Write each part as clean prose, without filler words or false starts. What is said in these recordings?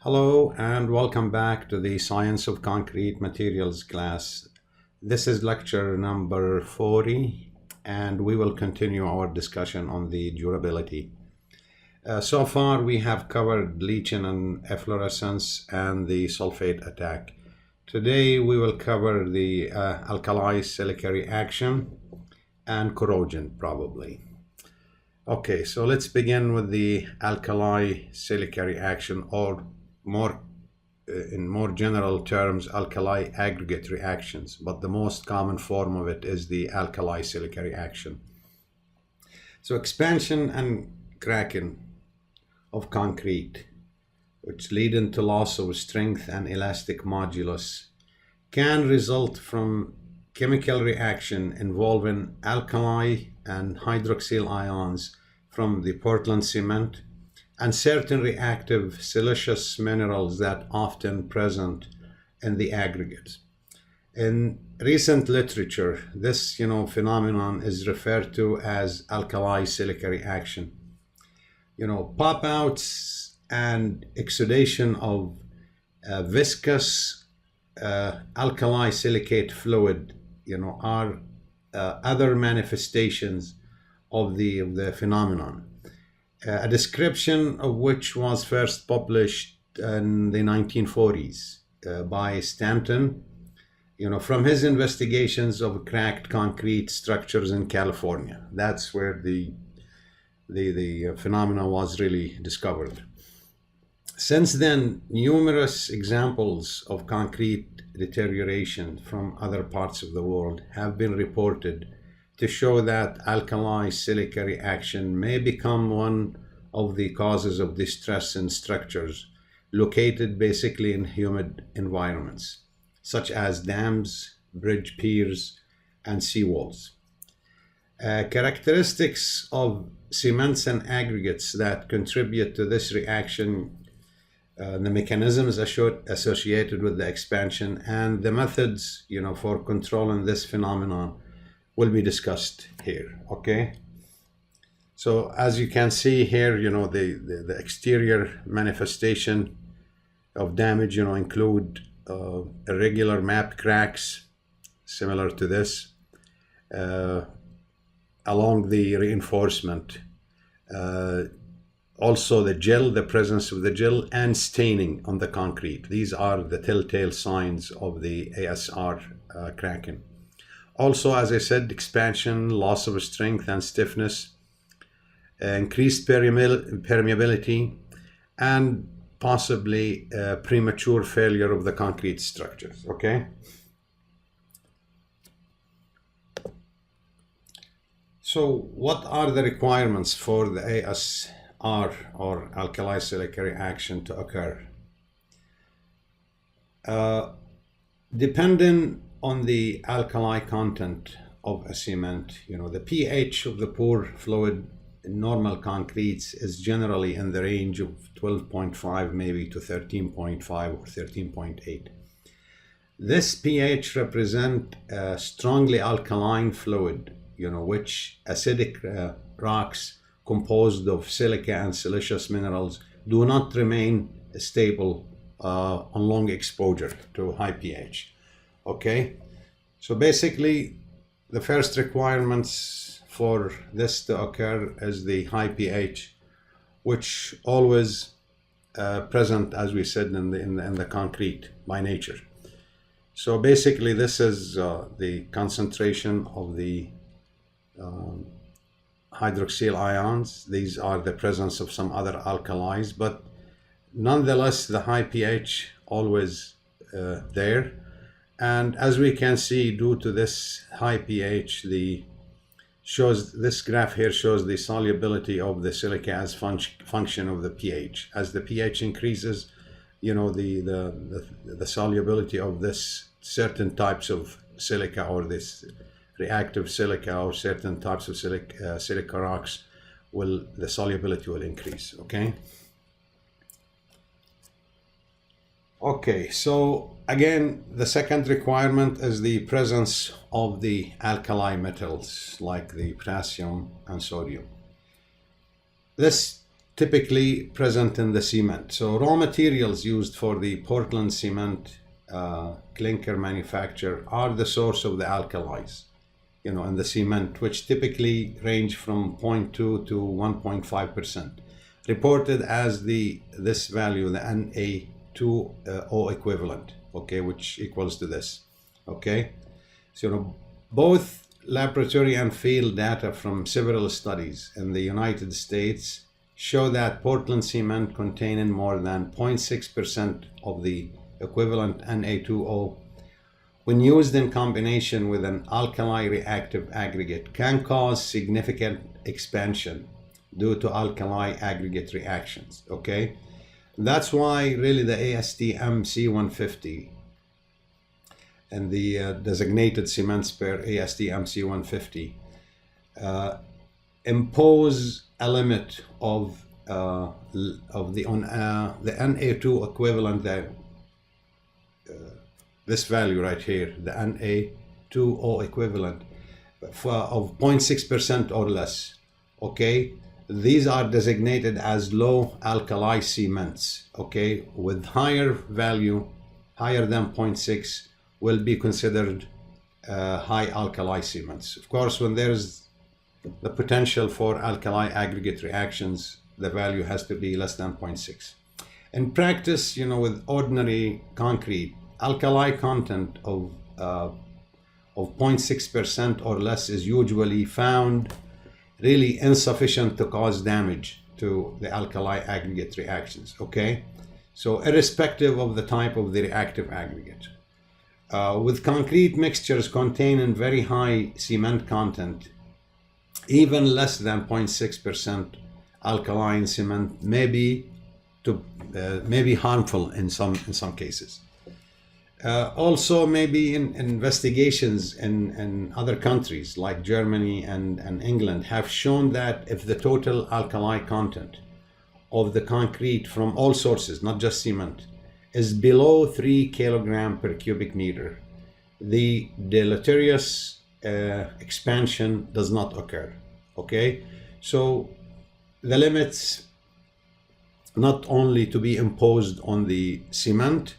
Hello and welcome back to the Science of Concrete Materials class. This is lecture number 40 and we will continue our discussion on the durability. So far we have covered leaching and efflorescence and the sulfate attack. Today we will cover the alkali silica reaction and corrosion probably. Okay, so let's begin with the alkali silica reaction, or in more general terms, alkali aggregate reactions, but the most common form of it is the alkali silica reaction. So expansion and cracking of concrete, which lead into loss of strength and elastic modulus, can result from chemical reaction involving alkali and hydroxyl ions from the Portland cement and certain reactive siliceous minerals that often present in the aggregates. In recent literature, this phenomenon is referred to as alkali silica reaction. Pop-outs and exudation of viscous alkali silicate fluid are other manifestations of the phenomenon, a description of which was first published in the 1940s by Stanton, from his investigations of cracked concrete structures in California. That's where the phenomena was really discovered. Since then, numerous examples of concrete deterioration from other parts of the world have been reported to show that alkali silica reaction may become one of the causes of distress in structures located basically in humid environments, such as dams, bridge piers, and seawalls. Characteristics of cements and aggregates that contribute to this reaction, the mechanisms associated with the expansion, and the methods, for controlling this phenomenon will be discussed here. Okay, so as you can see here, the exterior manifestation of damage include irregular map cracks similar to this along the reinforcement, also the presence of the gel, and staining on the concrete. These are the telltale signs of the ASR cracking. Also, as I said, expansion, loss of strength and stiffness, increased permeability, and possibly premature failure of the concrete structures. Okay. So what are the requirements for the ASR, or alkali silica reaction, to occur? Depending on the alkali content of a cement, the pH of the pore fluid in normal concretes is generally in the range of 12.5 maybe to 13.5 or 13.8. This pH represents a strongly alkaline fluid, which acidic rocks composed of silica and siliceous minerals do not remain stable on long exposure to high pH. Okay, so basically the first requirements for this to occur is the high pH, which always present, as we said, in the concrete by nature. So basically this is the concentration of the hydroxyl ions. These are the presence of some other alkalis, but nonetheless the high pH always there. And as we can see, due to this high pH, this graph here shows the solubility of the silica as function of the pH. As the pH increases, the solubility of this certain types of silica, or this reactive silica, or certain types of silica rocks, the solubility will increase. Okay, so again, the second requirement is the presence of the alkali metals like the potassium and sodium. This typically present in the cement. So raw materials used for the Portland cement clinker manufacture are the source of the alkalis, in the cement, which typically range from 0.2 to 1.5%, reported as this value, the Na2O equivalent, okay, which equals to this, okay. So both laboratory and field data from several studies in the United States show that Portland cement containing more than 0.6% of the equivalent Na2O, when used in combination with an alkali reactive aggregate, can cause significant expansion due to alkali aggregate reactions, okay? That's why really the ASTM C150 and the designated cement spare ASTM C150 impose a limit of the Na2 equivalent, this value right here, the Na2O equivalent of 0.6% or less, okay? These are designated as low alkali cements, okay? With higher value, higher than 0.6, will be considered high alkali cements. Of course, when there's the potential for alkali aggregate reactions, the value has to be less than 0.6. In practice, with ordinary concrete, alkali content of 0.6% or less is usually found really insufficient to cause damage to the alkali aggregate reactions, okay? So irrespective of the type of the reactive aggregate. With concrete mixtures containing very high cement content, even less than 0.6% alkaline cement may be harmful in some cases. Also, maybe in investigations in other countries like Germany and England have shown that if the total alkali content of the concrete from all sources, not just cement, is below 3 kg per cubic meter, the deleterious expansion does not occur, okay? So the limits not only to be imposed on the cement,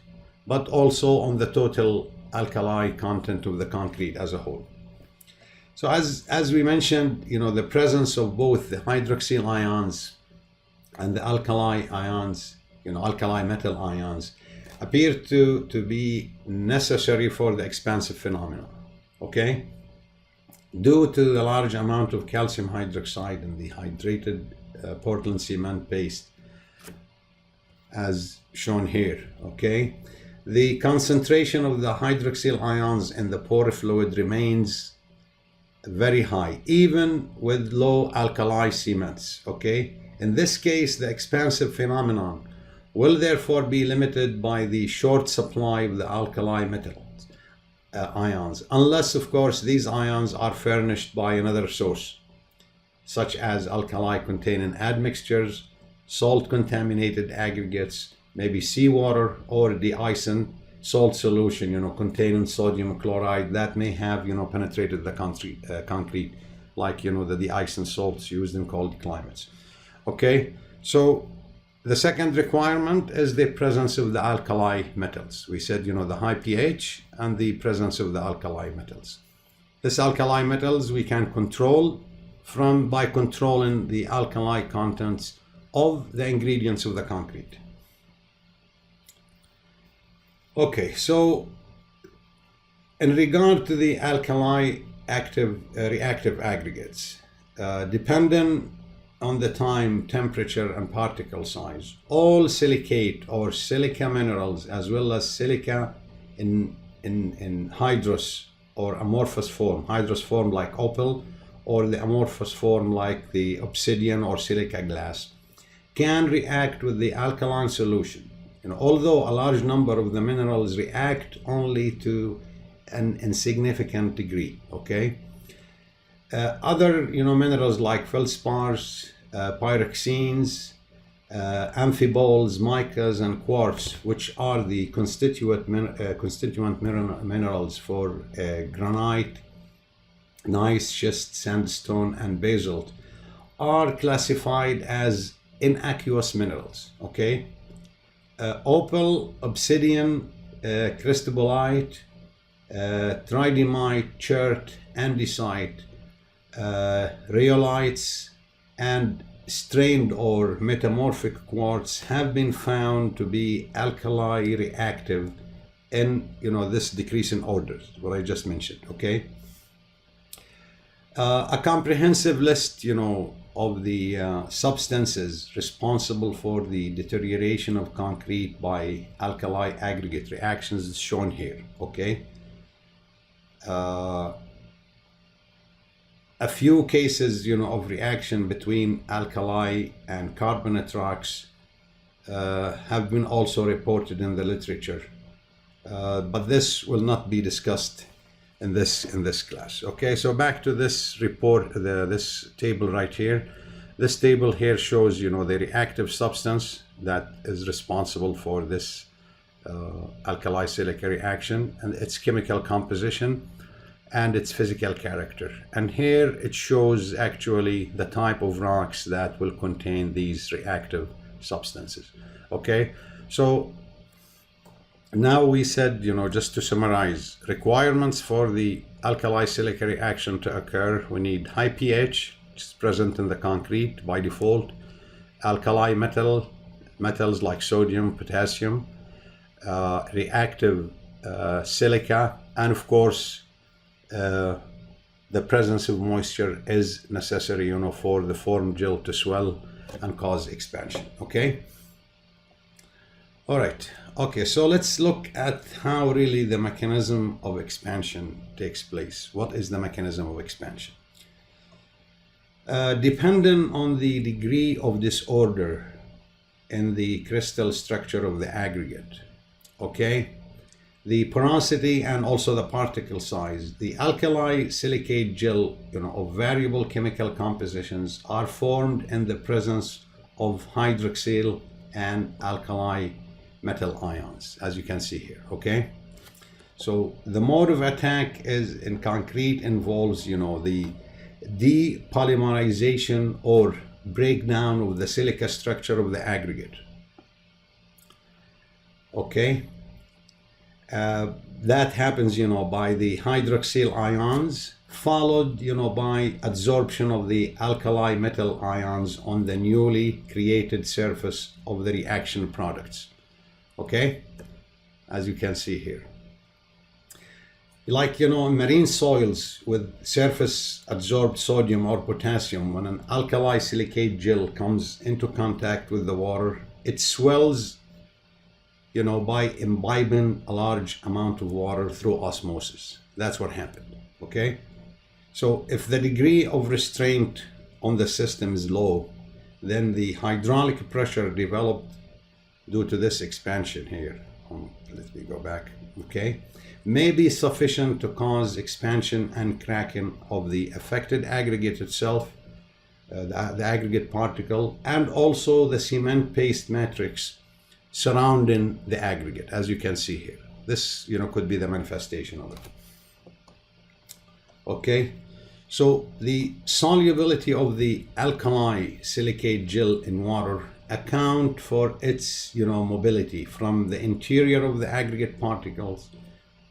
but also on the total alkali content of the concrete as a whole. So as we mentioned, the presence of both the hydroxyl ions and the alkali ions, alkali metal ions, appear to be necessary for the expansive phenomena, okay? Due to the large amount of calcium hydroxide in the hydrated Portland cement paste, as shown here, okay? The concentration of the hydroxyl ions in the pore fluid remains very high, even with low alkali cements, okay? In this case, the expansive phenomenon will therefore be limited by the short supply of the alkali metals, ions, unless, of course, these ions are furnished by another source, such as alkali-containing admixtures, salt-contaminated aggregates, maybe seawater or de-icing salt solution, containing sodium chloride that may have, penetrated the concrete, like, the de-icing salts used in cold climates. Okay, so the second requirement is the presence of the alkali metals. We said, the high pH and the presence of the alkali metals. This alkali metals we can control by controlling the alkali contents of the ingredients of the concrete. Okay, so in regard to the alkali reactive aggregates, depending on the time, temperature, and particle size, all silicate or silica minerals, as well as silica in hydrous or amorphous form, hydrous form like opal, or the amorphous form like the obsidian or silica glass, can react with the alkaline solution. Although a large number of the minerals react only to an insignificant degree, okay? Other, minerals like feldspars, pyroxenes, amphiboles, micas, and quartz, which are the constituent minerals for granite, gneiss, schist, sandstone, and basalt, are classified as in aqueous minerals, okay? Opal, obsidian, cristobalite, tridymite, chert, andesite, rhyolites, and strained or metamorphic quartz have been found to be alkali reactive in, this decrease in orders, what I just mentioned, okay? A comprehensive list, of the substances responsible for the deterioration of concrete by alkali aggregate reactions is shown here, okay? A few cases, of reaction between alkali and carbonate rocks have been also reported in the literature, but this will not be discussed in this class. Okay, so back to this report, this table right here. This table here shows, the reactive substance that is responsible for this alkali silica reaction, and its chemical composition and its physical character. And here it shows actually the type of rocks that will contain these reactive substances. Okay, so now we said, just to summarize, requirements for the alkali silica reaction to occur: we need high pH, which is present in the concrete by default, alkali metals like sodium, potassium, reactive silica, and of course the presence of moisture is necessary, for the formed gel to swell and cause expansion. Okay. All right. Okay, so let's look at how really the mechanism of expansion takes place. What is the mechanism of expansion? Depending on the degree of disorder in the crystal structure of the aggregate, okay, the porosity and also the particle size, the alkali silicate gel, of variable chemical compositions are formed in the presence of hydroxyl and alkali metal ions, as you can see here, okay? So the mode of attack is in concrete involves, the depolymerization or breakdown of the silica structure of the aggregate, okay? That happens, by the hydroxyl ions, followed, by adsorption of the alkali metal ions on the newly created surface of the reaction products. Okay, as you can see here. Like, in marine soils with surface adsorbed sodium or potassium, when an alkali silicate gel comes into contact with the water, it swells, by imbibing a large amount of water through osmosis. That's what happened, okay? So if the degree of restraint on the system is low, then the hydraulic pressure developed due to this expansion here, let me go back, okay, may be sufficient to cause expansion and cracking of the affected aggregate itself, the aggregate particle, and also the cement paste matrix surrounding the aggregate, as you can see here. This, could be the manifestation of it. Okay, so the solubility of the alkali silicate gel in water account for its, mobility from the interior of the aggregate particles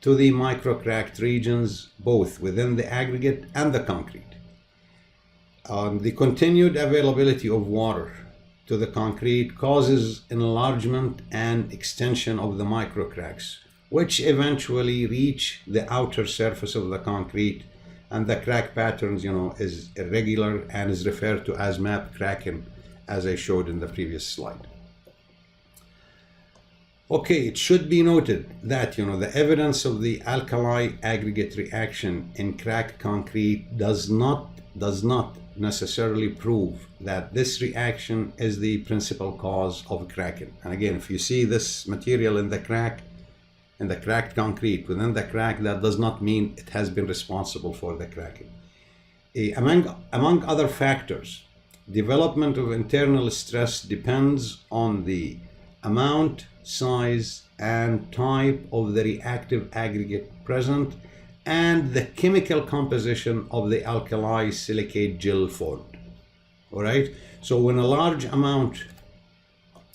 to the microcracked regions, both within the aggregate and the concrete. The continued availability of water to the concrete causes enlargement and extension of the microcracks, which eventually reach the outer surface of the concrete, and the crack patterns, is irregular and is referred to as map cracking, as I showed in the previous slide. Okay, it should be noted that, the evidence of the alkali aggregate reaction in cracked concrete does not necessarily prove that this reaction is the principal cause of cracking. And again, if you see this material in the cracked concrete, within the crack, that does not mean it has been responsible for the cracking. Among other factors, development of internal stress depends on the amount, size, and type of the reactive aggregate present and the chemical composition of the alkali silicate gel formed. All right, So when a large amount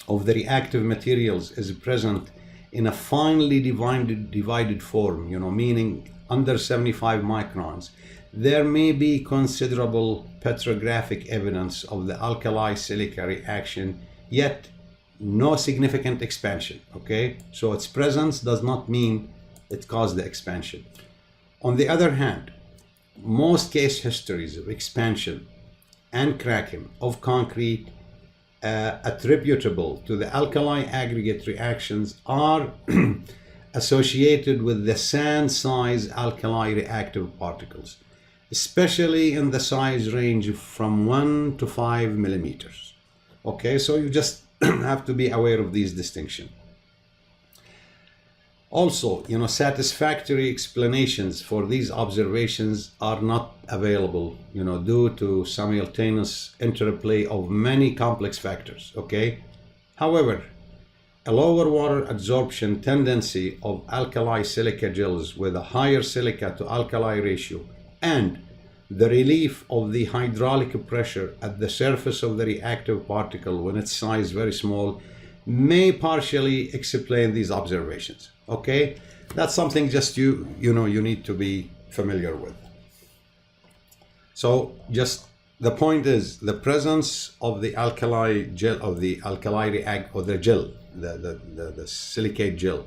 of the reactive materials is present in a finely divided form, meaning under 75 microns, there may be considerable petrographic evidence of the alkali-silica reaction, yet no significant expansion, okay? So its presence does not mean it caused the expansion. On the other hand, most case histories of expansion and cracking of concrete attributable to the alkali aggregate reactions are associated with the sand-size alkali reactive particles, especially in the size range from 1 to 5 millimeters. Okay, so you just have to be aware of these distinctions. Also, satisfactory explanations for these observations are not available, due to simultaneous interplay of many complex factors, okay? However, a lower water absorption tendency of alkali silica gels with a higher silica to alkali ratio and the relief of the hydraulic pressure at the surface of the reactive particle when its size is very small may partially explain these observations. Okay, that's something just you need to be familiar with. So just the point is the presence of the alkali gel, of the alkali react, or the gel, the silicate gel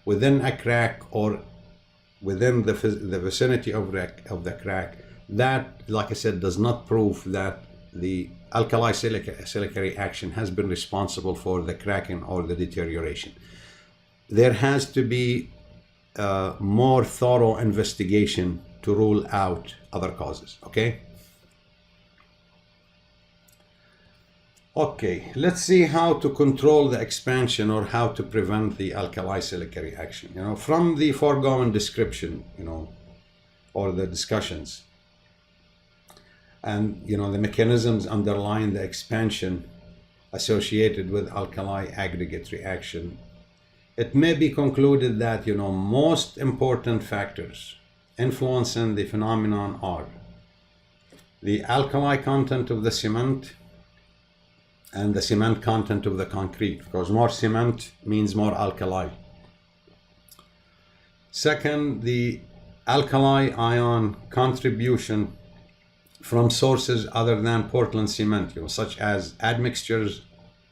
within a crack or within the vicinity of the crack, that, like I said, does not prove that the alkali silica reaction has been responsible for the cracking or the deterioration. There has to be more thorough investigation to rule out other causes, okay? Okay, let's see how to control the expansion or how to prevent the alkali silica reaction. From the foregoing description, or the discussions, and the mechanisms underlying the expansion associated with alkali aggregate reaction, it may be concluded that most important factors influencing the phenomenon are the alkali content of the cement and the cement content of the concrete, because more cement means more alkali. Second, the alkali ion contribution from sources other than Portland cement, such as admixtures,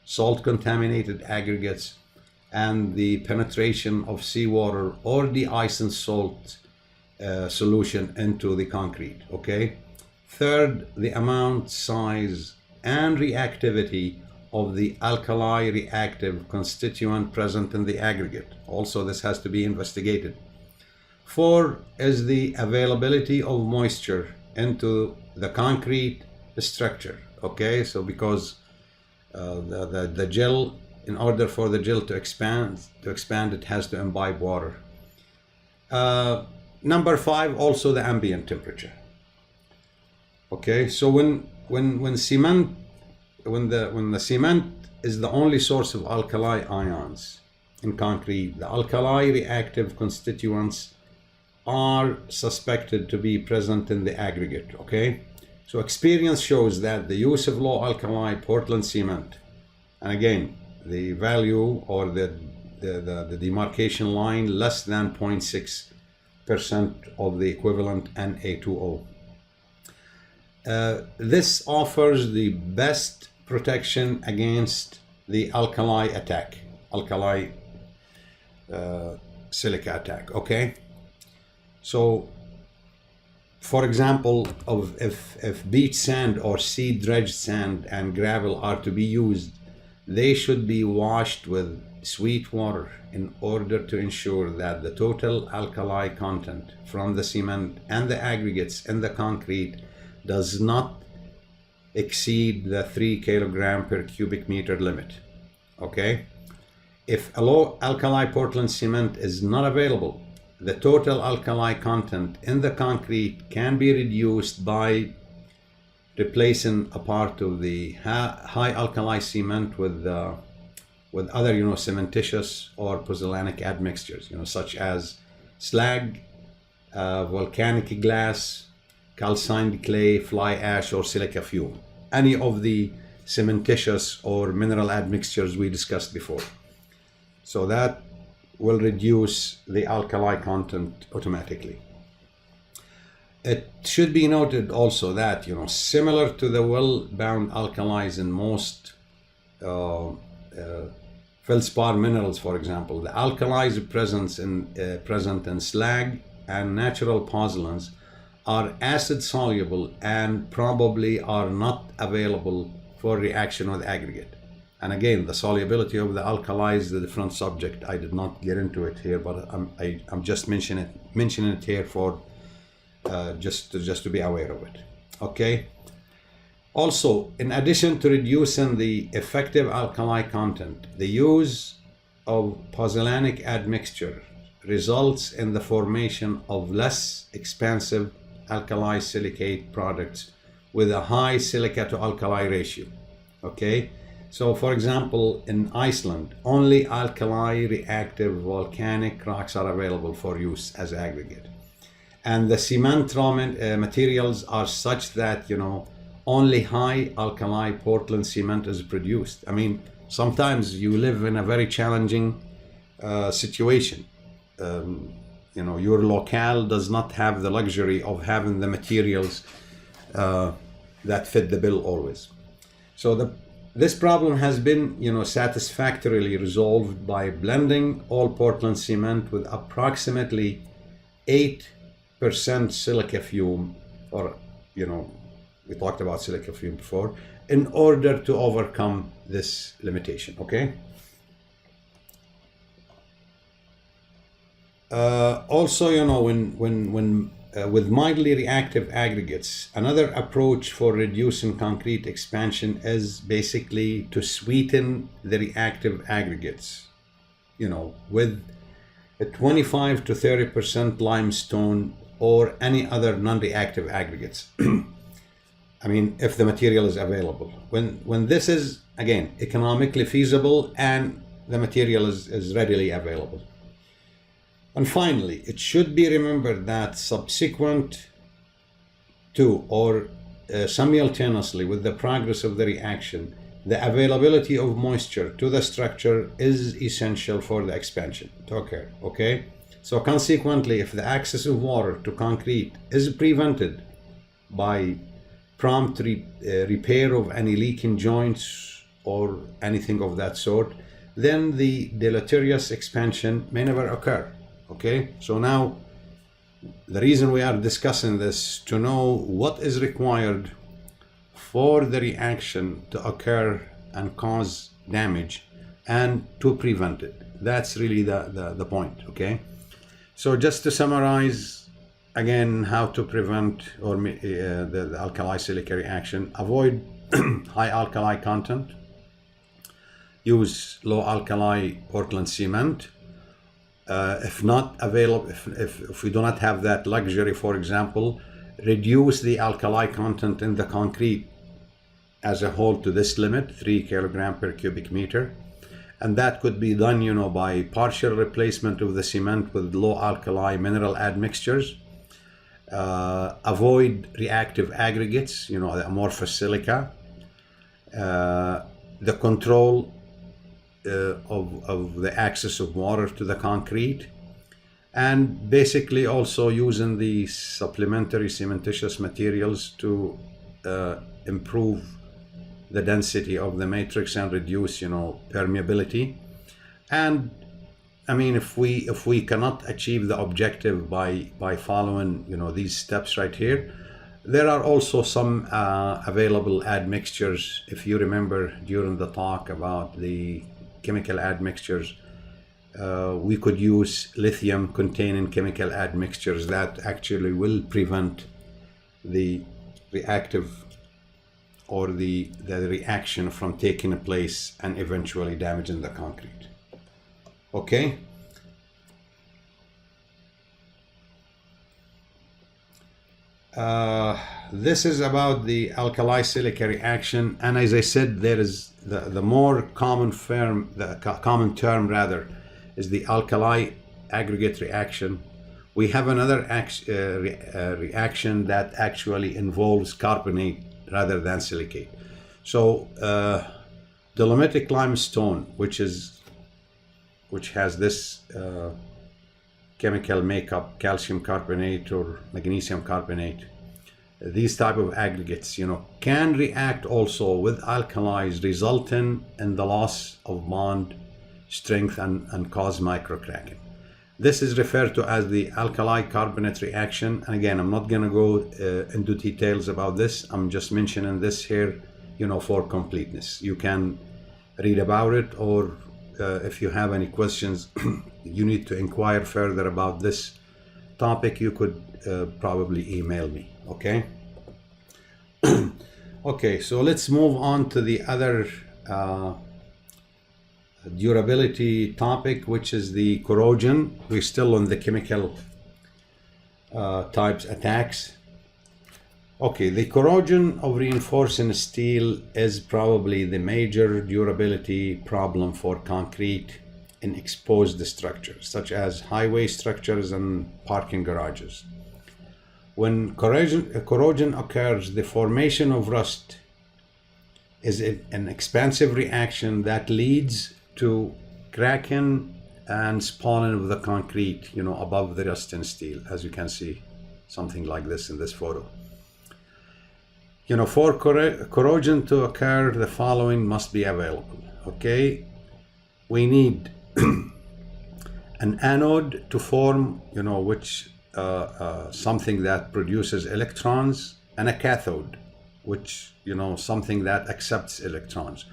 salt contaminated aggregates, and the penetration of seawater or de-icing salt solution into the concrete, okay? Third, the amount, size, and reactivity of the alkali reactive constituent present in the aggregate. Also, this has to be investigated. Four is the availability of moisture into the concrete structure, okay? So because the gel, in order for the gel to expand, it has to imbibe water. Number five, also the ambient temperature. Okay, so when the cement is the only source of alkali ions in concrete, the alkali reactive constituents are suspected to be present in the aggregate, okay? So experience shows that the use of low alkali Portland cement, and again, the value or the demarcation line less than 0.6% of the equivalent Na2O. This offers the best protection against the alkali attack, alkali silica attack, okay? So, for example, if beach sand or sea dredged sand and gravel are to be used, they should be washed with sweet water in order to ensure that the total alkali content from the cement and the aggregates in the concrete does not exceed the 3 kilogram per cubic meter limit, okay? If a low alkali Portland cement is not available, the total alkali content in the concrete can be reduced by replacing a part of the high alkali cement with other, cementitious or pozzolanic admixtures, such as slag, volcanic glass, calcined clay, fly ash, or silica fume. Any of the cementitious or mineral admixtures we discussed before. So that will reduce the alkali content automatically. It should be noted also that, similar to the well-bound alkalis in most feldspar minerals, for example, the alkalis present in slag and natural pozzolans are acid soluble and probably are not available for reaction with aggregate. And again, the solubility of the alkali is a different subject. I did not get into it here, but I'm just mentioning it here for just to be aware of it. Okay. Also, in addition to reducing the effective alkali content, the use of pozzolanic admixture results in the formation of less expensive alkali silicate products with a high silica to alkali ratio. Okay. So, for example, in Iceland, only alkali reactive volcanic rocks are available for use as aggregate. And the cement raw materials are such that, only high alkali Portland cement is produced. I mean, sometimes you live in a very challenging situation. Your locale does not have the luxury of having the materials that fit the bill always. So this problem has been, satisfactorily resolved by blending all Portland cement with approximately 8% silica fume, or, we talked about silica fume before, in order to overcome this limitation, okay? Also, when with mildly reactive aggregates, another approach for reducing concrete expansion is basically to sweeten the reactive aggregates, with a 25 to 30% limestone or any other non-reactive aggregates. I mean, if the material is available. When this is, again, economically feasible and the material is readily available. And finally, it should be remembered that subsequent to or simultaneously with the progress of the reaction, the availability of moisture to the structure is essential for the expansion to occur, okay? So consequently, if the access of water to concrete is prevented by prompt repair of any leaking joints or anything of that sort, then the deleterious expansion may never occur. Okay, so now the reason we are discussing this to know what is required for the reaction to occur and cause damage and to prevent it. That's really the point, okay? So just to summarize again how to prevent or the alkali silica reaction: avoid high alkali content, use low alkali Portland cement. If not available, if we do not have that luxury, for example, reduce the alkali content in the concrete as a whole to this limit, 3 kilogram per cubic meter. And that could be done, by partial replacement of the cement with low alkali mineral admixtures. Avoid reactive aggregates, the amorphous silica. The control of the access of water to the concrete, and basically also using the supplementary cementitious materials to improve the density of the matrix and reduce permeability. And I mean, if we cannot achieve the objective by following these steps right here, there are also some available admixtures. If you remember during the talk about the chemical admixtures, we could use lithium containing chemical admixtures that actually will prevent the reactive or the reaction from taking place and eventually damaging the concrete. Okay. This is about the alkali silica reaction, and as I said, there is the more common term, is the alkali aggregate reaction. We have another reaction that actually involves carbonate rather than silicate. So dolomitic limestone, which has this chemical makeup, calcium carbonate or magnesium carbonate, these type of aggregates, can react also with alkalis, resulting in the loss of bond strength and cause microcracking. This is referred to as the alkali carbonate reaction. And again, I'm not going to go into details about this. I'm just mentioning this here, for completeness. You can read about it, or if you have any questions, you need to inquire further about this topic, you could probably email me. Okay. Okay, so let's move on to the other durability topic, which is the corrosion. We're still on the chemical types attacks. Okay, the corrosion of reinforcing steel is probably the major durability problem for concrete in exposed structures, such as highway structures and parking garages. When corrosion occurs, the formation of rust is an expansive reaction that leads to cracking and spalling of the concrete, above the rusting steel, as you can see, something like this in this photo. For corrosion to occur, the following must be available. Okay, we need an anode to form, which something that produces electrons, and a cathode, which something that accepts electrons.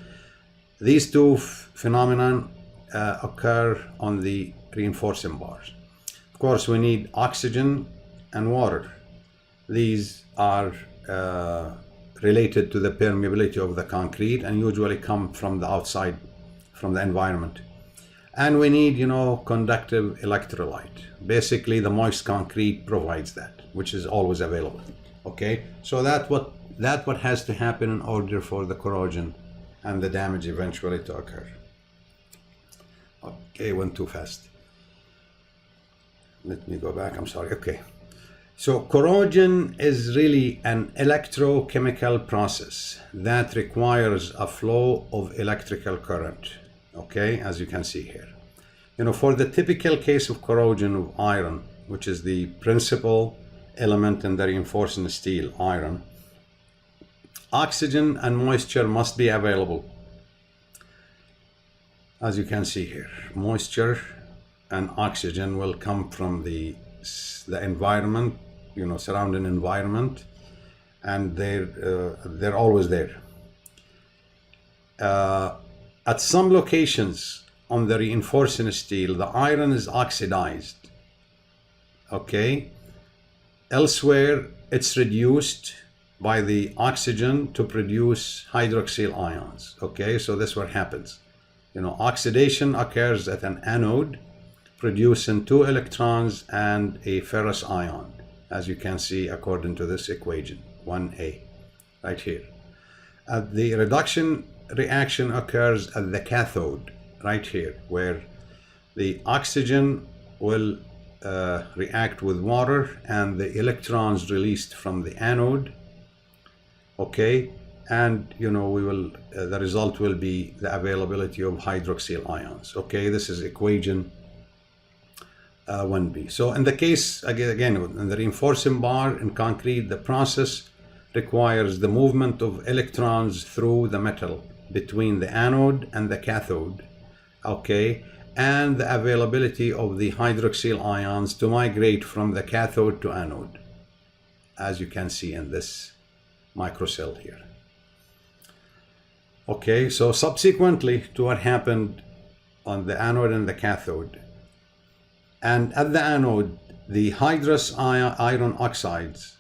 These two phenomena occur on the reinforcing bars. Of course, we need oxygen and water. These are related to the permeability of the concrete and usually come from the outside, from the environment. And we need, conductive electrolyte. Basically, the moist concrete provides that, which is always available. Okay, so that what has to happen in order for the corrosion and the damage eventually to occur. Okay, went too fast. Let me go back. I'm sorry. Okay. So corrosion is really an electrochemical process that requires a flow of electrical current. Okay, as you can see here. For the typical case of corrosion of iron, which is the principal element in the reinforcing steel, iron, oxygen and moisture must be available. As you can see here, moisture and oxygen will come from the environment, surrounding environment, and they're always there. At some locations on the reinforcing steel, the iron is oxidized. Okay. Elsewhere, it's reduced by the oxygen to produce hydroxyl ions. Okay, so this is what happens. Oxidation occurs at an anode, producing 2 electrons and a ferrous ion, as you can see according to this equation, 1A, right here. The reduction reaction occurs at the cathode, right here, where the oxygen will react with water and the electrons released from the anode. Okay, and the result will be the availability of hydroxyl ions. Okay, this is equation 1B. So in the case, again, in the reinforcing bar in concrete, the process requires the movement of electrons through the metal between the anode and the cathode, okay, and the availability of the hydroxyl ions to migrate from the cathode to anode, as you can see in this microcell here. Okay, so subsequently to what happened on the anode and the cathode, and at the anode, the hydrous iron oxides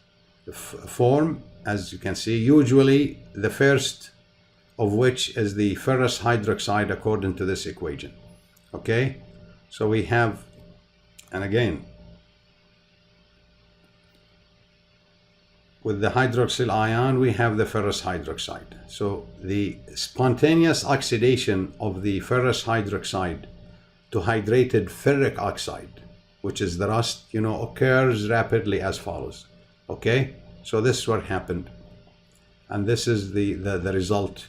form, as you can see, usually the first of which is the ferrous hydroxide according to this equation. Okay, so we have, and again, with the hydroxyl ion, we have the ferrous hydroxide. So the spontaneous oxidation of the ferrous hydroxide to hydrated ferric oxide, which is the rust, occurs rapidly as follows. Okay, so this is what happened. and this is the result.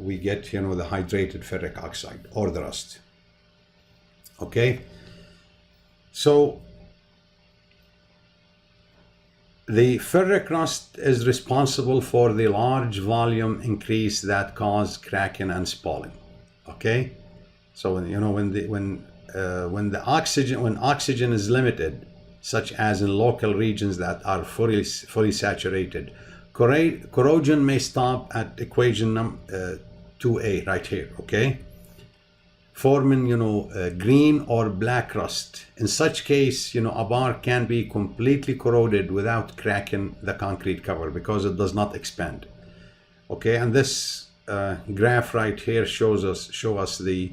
We get, you know, the hydrated ferric oxide or the rust. Okay, so the ferric rust is responsible for the large volume increase that cause cracking and spalling. Okay, so when, you know, when oxygen is limited, such as in local regions that are fully saturated, corrosion may stop at equation 2A right here. Okay, forming, you know, green or black rust. In such case, you know, a bar can be completely corroded without cracking the concrete cover because it does not expand. Okay, and this graph right here show us the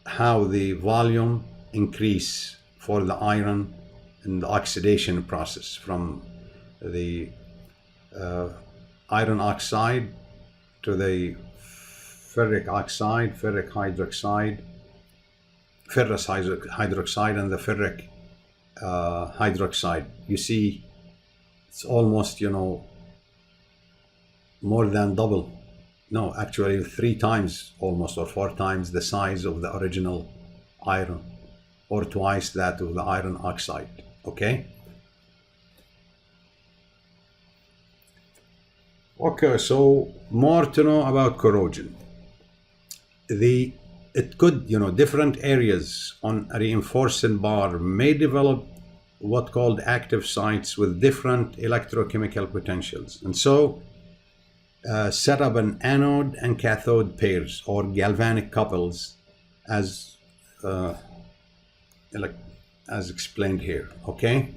how the volume increase for the iron in the oxidation process from the iron oxide to the ferric oxide, ferric hydroxide, ferrous hydroxide, and the ferric hydroxide. You see, it's almost, you know, more than double. No, actually 3 times almost, or 4 times the size of the original iron, or twice that of the iron oxide. Okay. Okay, so more to know about corrosion. It could, you know, different areas on a reinforcing bar may develop what called active sites with different electrochemical potentials, and so set up an anode and cathode pairs or galvanic couples as explained here. Okay,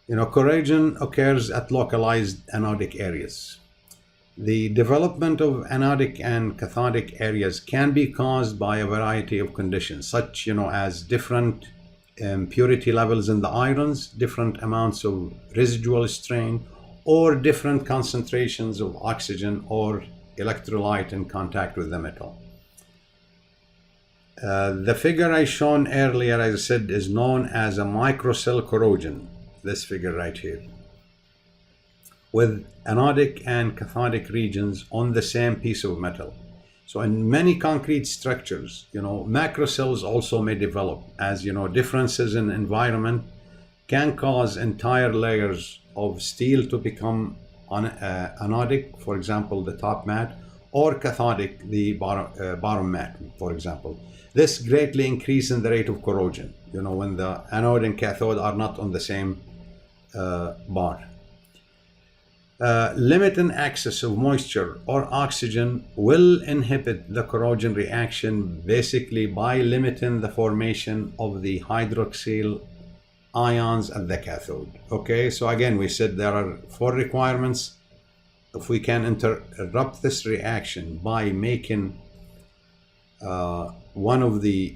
you know, corrosion occurs at localized anodic areas. The development of anodic and cathodic areas can be caused by a variety of conditions, such, you know, as different purity levels in the irons, different amounts of residual strain, or different concentrations of oxygen or electrolyte in contact with the metal. The figure I shown earlier, as I said, is known as a microcell corrosion, this figure right here, with anodic and cathodic regions on the same piece of metal. So in many concrete structures, you know, macrocells also may develop, as, you know, differences in environment can cause entire layers of steel to become anodic, for example, the top mat, or cathodic, the bottom mat, for example. This greatly increases the rate of corrosion, you know, when the anode and cathode are not on the same bar. Limiting access of moisture or oxygen will inhibit the corrosion reaction, basically by limiting the formation of the hydroxyl ions at the cathode. Okay, so again, we said there are 4 requirements. If we can interrupt this reaction by making one of the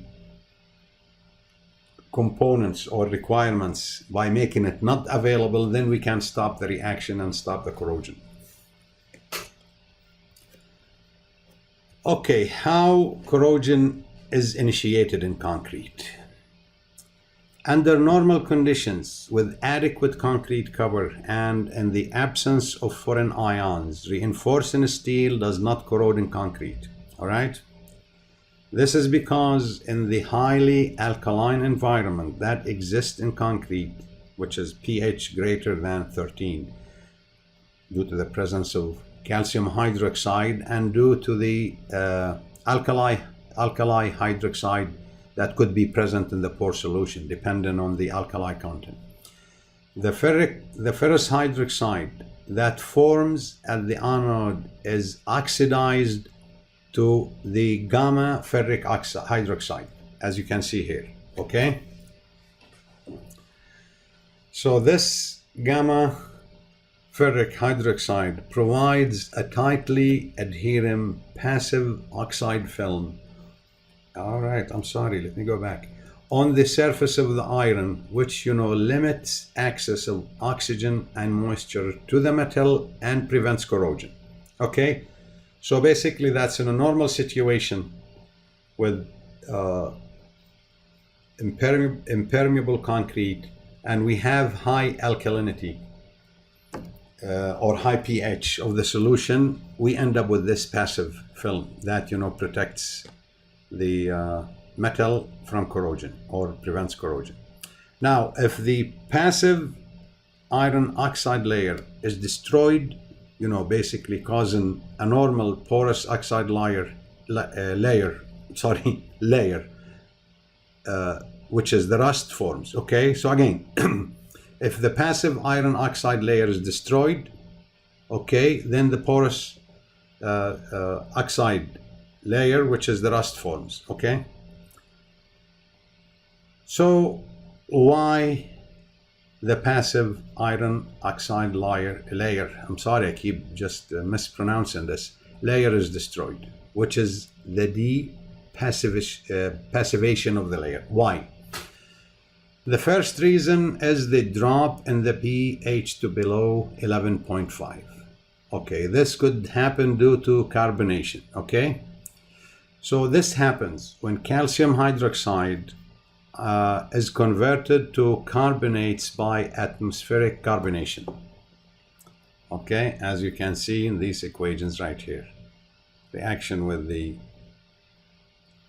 components or requirements, by making it not available, then we can stop the reaction and stop the corrosion. Okay, how corrosion is initiated in concrete. Under normal conditions, with adequate concrete cover and in the absence of foreign ions, reinforcing steel does not corrode in concrete. All right? This is because in the highly alkaline environment that exists in concrete, which is pH greater than 13, due to the presence of calcium hydroxide and due to the alkali hydroxide that could be present in the pore solution, depending on the alkali content. The ferrous hydroxide that forms at the anode is oxidized to the gamma ferric hydroxide, as you can see here. Okay, so this gamma ferric hydroxide provides a tightly adhering passive oxide film. All right, I'm sorry, let me go back. On the surface of the iron, which, you know, limits access of oxygen and moisture to the metal and prevents corrosion. Okay, so basically that's in a normal situation with impermeable concrete, and we have high alkalinity or high pH of the solution, we end up with this passive film that, you know, protects the metal from corrosion or prevents corrosion. Now, if the passive iron oxide layer is destroyed, you know, basically causing a normal porous oxide layer, which is the rust forms. Okay, so again, if the passive iron oxide layer is destroyed, okay, then the porous oxide layer, which is the rust forms. Okay, so why the passive iron oxide layer, I'm sorry, I keep just mispronouncing this, layer is destroyed, which is the passivation of the layer. Why? The first reason is the drop in the pH to below 11.5. Okay, this could happen due to carbonation. Okay, so this happens when calcium hydroxide is converted to carbonates by atmospheric carbonation. Okay, as you can see in these equations right here, reaction with the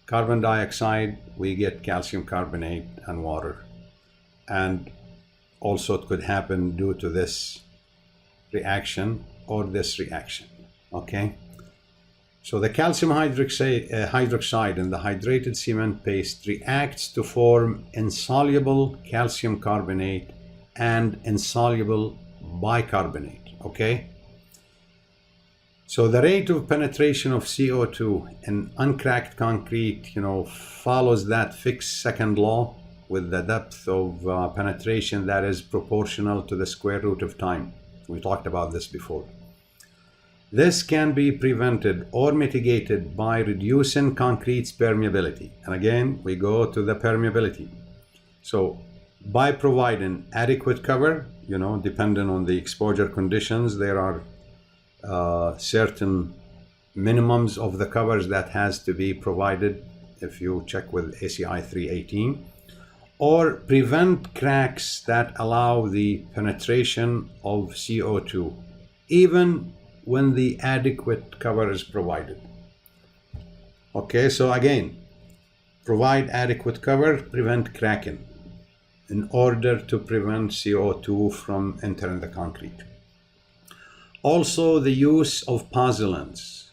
carbon dioxide, we get calcium carbonate and water. And also it could happen due to this reaction or this reaction. Okay, so the calcium hydroxide in the hydrated cement paste reacts to form insoluble calcium carbonate and insoluble bicarbonate. Okay, so the rate of penetration of CO2 in uncracked concrete, you know, follows that fixed second law with the depth of penetration that is proportional to the square root of time. We talked about this before. This can be prevented or mitigated by reducing concrete's permeability. And again, we go to the permeability. So by providing adequate cover, you know, depending on the exposure conditions, there are certain minimums of the covers that has to be provided if you check with ACI 318, or prevent cracks that allow the penetration of CO2, even when the adequate cover is provided. Okay, so again, provide adequate cover, prevent cracking in order to prevent CO2 from entering the concrete. Also, the use of pozzolans.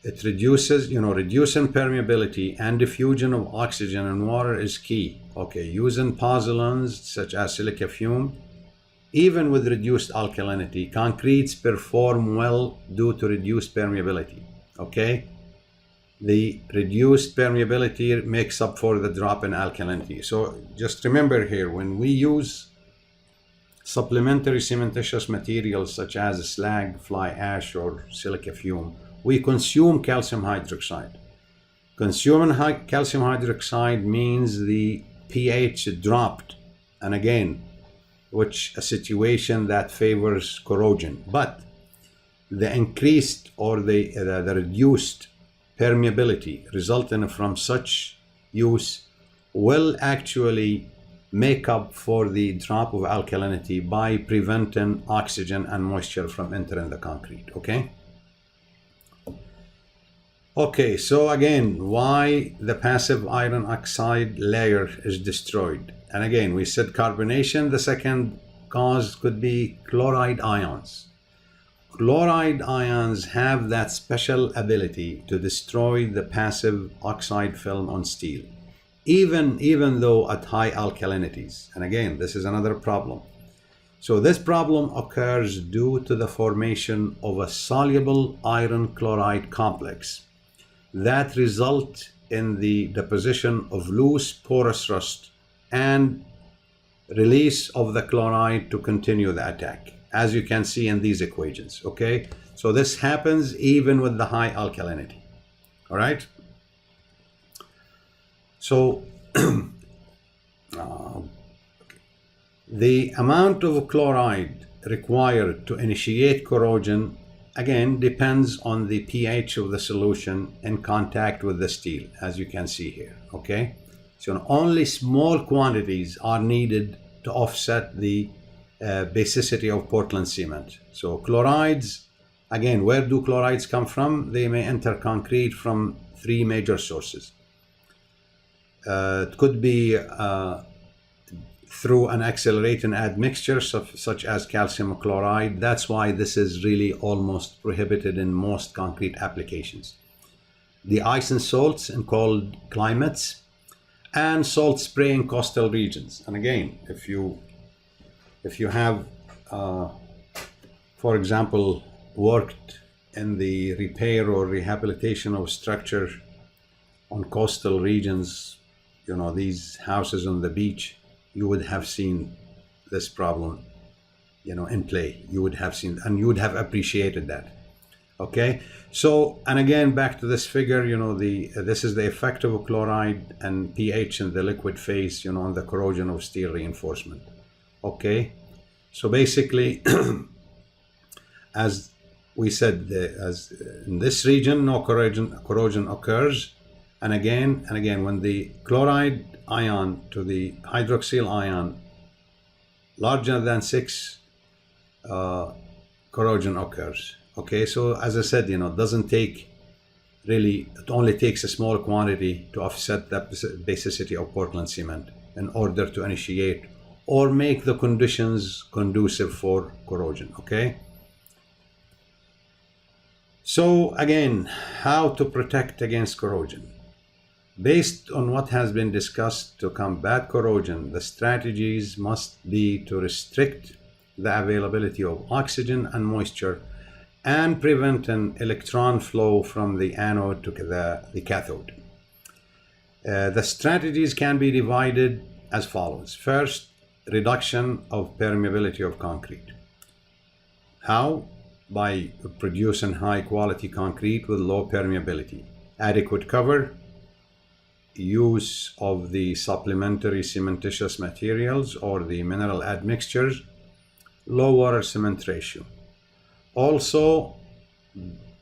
It reduces, you know, reducing permeability and diffusion of oxygen and water is key. Okay, using pozzolans such as silica fume, even with reduced alkalinity, concretes perform well due to reduced permeability. Okay, the reduced permeability makes up for the drop in alkalinity. So just remember here, when we use supplementary cementitious materials such as slag, fly ash, or silica fume, we consume calcium hydroxide. Consuming calcium hydroxide means the pH dropped, and again, which a situation that favors corrosion. But the increased or the reduced permeability resulting from such use will actually make up for the drop of alkalinity by preventing oxygen and moisture from entering the concrete. Okay, so again, why the passive iron oxide layer is destroyed. And again, we said carbonation. The second cause could be chloride ions. Chloride ions have that special ability to destroy the passive oxide film on steel, even though at high alkalinities. And again, this is another problem. So this problem occurs due to the formation of a soluble iron chloride complex that result in the deposition of loose porous rust and release of the chloride to continue the attack, as you can see in these equations. Okay, so this happens even with the high alkalinity. All right, so the amount of chloride required to initiate corrosion again depends on the pH of the solution in contact with the steel, as you can see here. Okay, so only small quantities are needed to offset the basicity of Portland cement. So chlorides, again, where do chlorides come from? They may enter concrete from three major sources. It could be through an accelerating admixture such as calcium chloride. That's why this is really almost prohibited in most concrete applications. The ice and salts in cold climates, and salt spray in coastal regions. And again, if you have, for example, worked in the repair or rehabilitation of structure on coastal regions, these houses on the beach, you would have seen this problem, in play. You would have seen, and you would have appreciated that. Okay, so, and again, back to this figure, this is the effect of chloride and pH in the liquid phase, on the corrosion of steel reinforcement. Okay, so basically, as we said, as in this region, no corrosion occurs. And again, when the chloride ion to the hydroxyl ion larger than 6, corrosion occurs. Okay, so as I said, it doesn't take really, it only takes a small quantity to offset the basicity of Portland cement in order to initiate or make the conditions conducive for corrosion. Okay. So again, how to protect against corrosion? Based on what has been discussed to combat corrosion, the strategies must be to restrict the availability of oxygen and moisture and prevent an electron flow from the anode to the cathode. The strategies can be divided as follows. First, reduction of permeability of concrete. How? By producing high quality concrete with low permeability, adequate cover, use of the supplementary cementitious materials or the mineral admixtures, low water cement ratio. Also,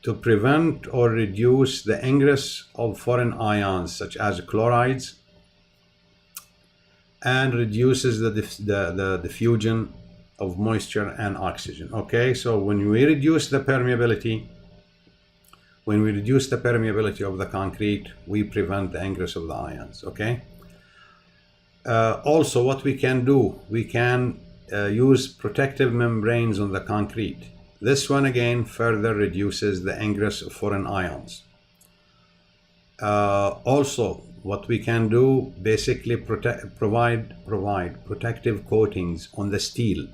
to prevent or reduce the ingress of foreign ions such as chlorides, and reduces the diffusion of moisture and oxygen. Okay, so when we reduce the permeability, of the concrete, we prevent the ingress of the ions. Okay. Also, what we can do, we can use protective membranes on the concrete. This one again further reduces the ingress of foreign ions. Also, what we can do, basically provide protective coatings on the steel,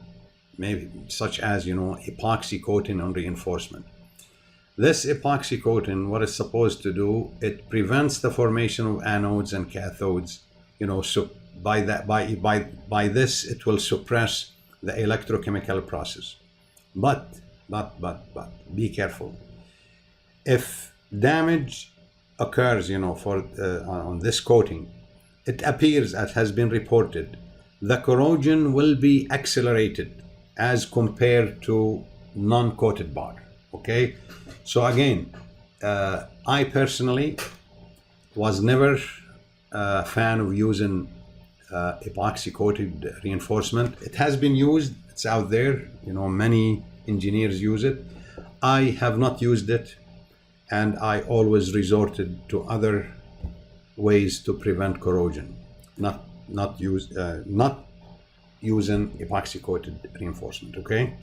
maybe such as epoxy coating on reinforcement. This epoxy coating, what it's supposed to do, it prevents the formation of anodes and cathodes. So by this it will suppress the electrochemical process. But be careful. If damage occurs, on this coating, it appears, as has been reported, the corrosion will be accelerated as compared to non-coated bar. Okay, so again, I personally was never a fan of using epoxy coated reinforcement. It has been used, it's out there, many engineers use it. I have not used it, and I always resorted to other ways to prevent corrosion, not using epoxy coated reinforcement. Okay.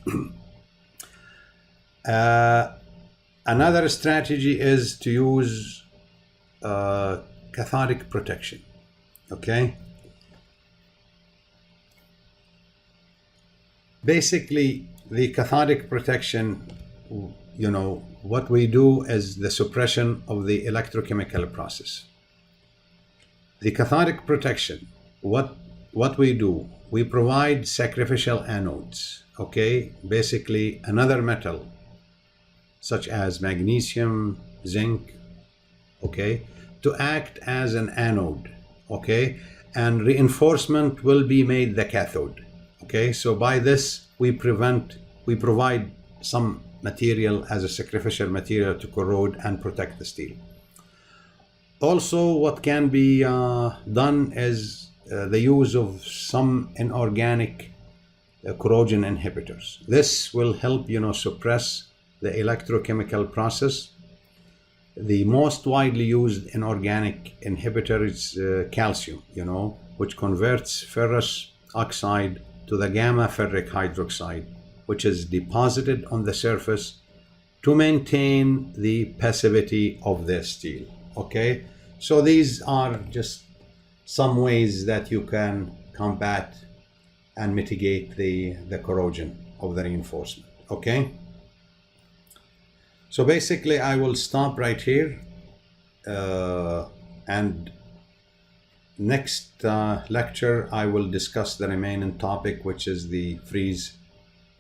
Another strategy is to use cathodic protection. Okay. Basically, the cathodic protection, what we do is the suppression of the electrochemical process. The cathodic protection, what we do, we provide sacrificial anodes. Okay, basically another metal such as magnesium, zinc, okay, to act as an anode. Okay, and reinforcement will be made the cathode. Okay, so by this we provide some material as a sacrificial material to corrode and protect the steel. Also, what can be done is the use of some inorganic corrosion inhibitors. This will help, suppress the electrochemical process. The most widely used inorganic inhibitor is calcium, which converts ferrous oxide to the gamma ferric hydroxide, which is deposited on the surface to maintain the passivity of the steel. Okay, so these are just some ways that you can combat and mitigate the corrosion of the reinforcement. Okay, so basically I will stop right here, and next lecture I will discuss the remaining topic, which is the freeze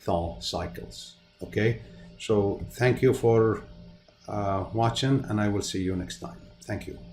thaw cycles. Okay, so thank you for watching, and I will see you next time. Thank you.